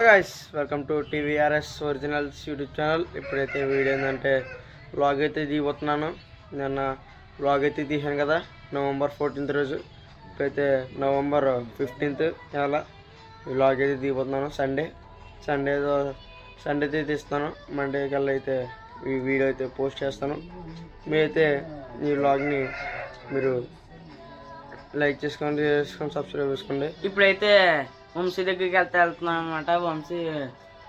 Guys welcome to TVRS originals YouTube channel. ఇప్పుడైతే video ఏంటంటే vlog అయితే దిగిపోతున్నాను. నిన్న వ్లాగ్ అయితే తీసాను కదా November 14th రోజు. ఇప్పుడైతే November 15th ఇవాళ వ్లాగ్ అయితే దిగిపోతున్నాను. సండే అయితే తీస్తాను. మండే కల్లా అయితే ఈ వీడియో అయితే పోస్ట్ చేస్తాను. మీరైతే ఈ వ్లాగ్ని మీరు లైక్ చేసుకోండి, సబ్స్క్రైబ్ చేసుకోండి. ఇప్పుడైతే వంశీ దగ్గరికి వెళ్తున్నాం అనమాట. వంశీ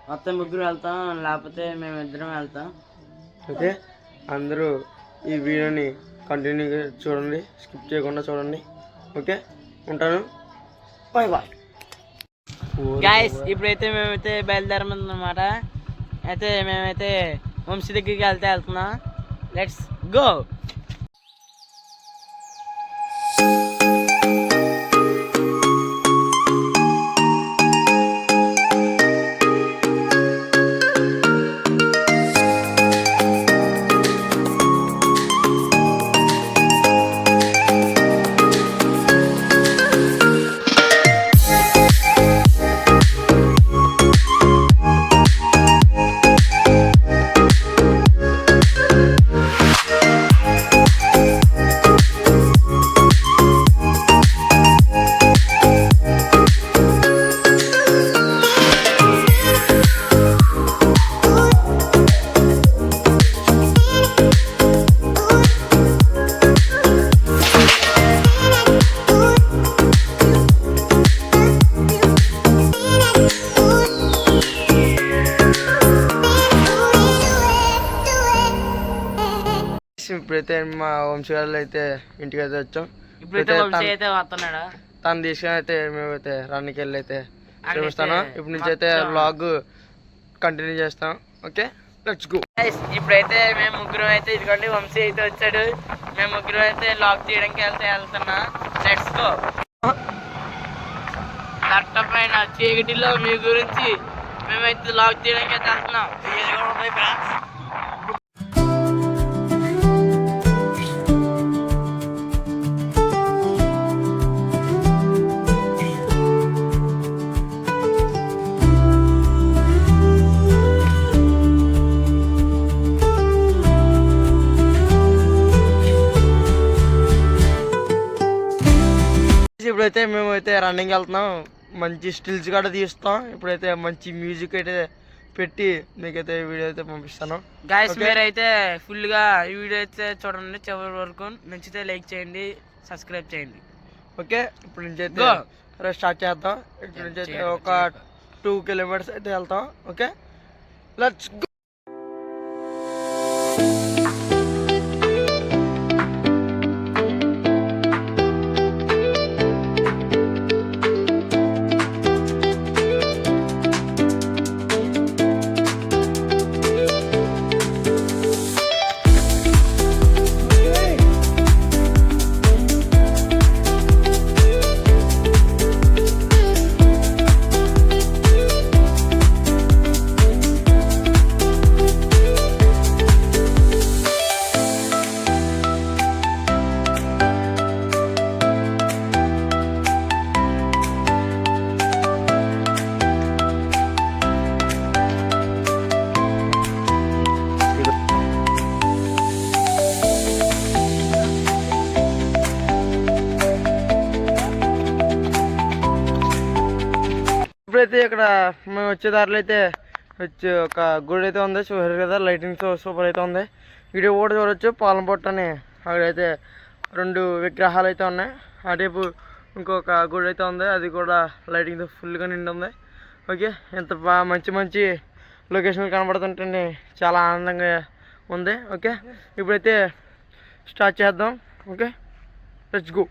మొత్తం ముగ్గురు వెళ్తాం, లేకపోతే మేము ఇద్దరం వెళ్తాం. ఓకే, అందరూ ఈ వీడియోని కంటిన్యూగా చూడండి, స్కిప్ చేయకుండా చూడండి. ఓకే, ఉంటాను. Bye bye guys. ఇప్పుడైతే మేమైతే బయలుదేరమన్నమాట. అయితే మేమైతే వంశీ దగ్గరికి వెళ్తున్నాం. Let's go. ఇప్పుడైతే మా వంశీగారు అయితే ఇంటికి అయితే వచ్చాం. ఇప్పుడైతే వంశీ అయితే వస్తున్నాడు. తను తీసుకుని అయితే మేమైతే రన్నింగ్కి వెళ్ళి అయితే చూపిస్తాను. ఇప్పుడు నుంచి అయితే వ్లాగ్ కంటిన్యూ చేస్తాం. Okay, let's go. ఇప్పుడైతే మేము ముగ్గురం అయితే ఇదిగోండి వంశీ అయితే వచ్చాడు. మేము ముగ్గురం అయితే లాక్ తీయడానికి వెళ్తున్నా. Let's go. దట్టపైన చీకటిలో మీ గురించి మేమైతే లాక్ తీయడానికి అయితే వెళ్తున్నాం. ఇప్పుడైతే మేమైతే రన్నింగ్ వెళ్తున్నాం. మంచి స్టిల్స్ కూడా తీస్తాం. ఇప్పుడైతే మంచి మ్యూజిక్ అయితే పెట్టి మీకైతే వీడియో అయితే పంపిస్తాను. గైస్, మీరైతే ఫుల్గా ఈ వీడియో అయితే చూడండి చివరి వరకు. నచ్చితే లైక్ చేయండి, సబ్స్క్రైబ్ చేయండి. ఓకే, ఇప్పుడు నుంచి అయితే స్టార్ట్ చేద్దాం. ఇక్కడ నుంచి అయితే ఒక 2 kilometers అయితే వెళ్తాం. Okay, let's go. ఇప్పుడైతే ఇక్కడ మేము వచ్చే దారిలో అయితే వచ్చి ఒక గుడి అయితే ఉంది. చూసారు కదా, లైటింగ్ సూపర్ అయితే ఉంది. వీడియో కూడా చూడవచ్చు. పాలంపొట్టు అని అక్కడైతే 2 విగ్రహాలు అయితే ఉన్నాయి. అటువైపు ఇంకొక గుడి అయితే ఉంది, అది కూడా లైటింగ్తో ఫుల్గా నిండి ఉంది. ఓకే, ఎంత బాగా మంచి లొకేషన్ కనబడుతుంటే చాలా ఆనందంగా ఉంది. ఓకే, ఇప్పుడైతే స్టార్ట్ చేద్దాం. Okay, let's go.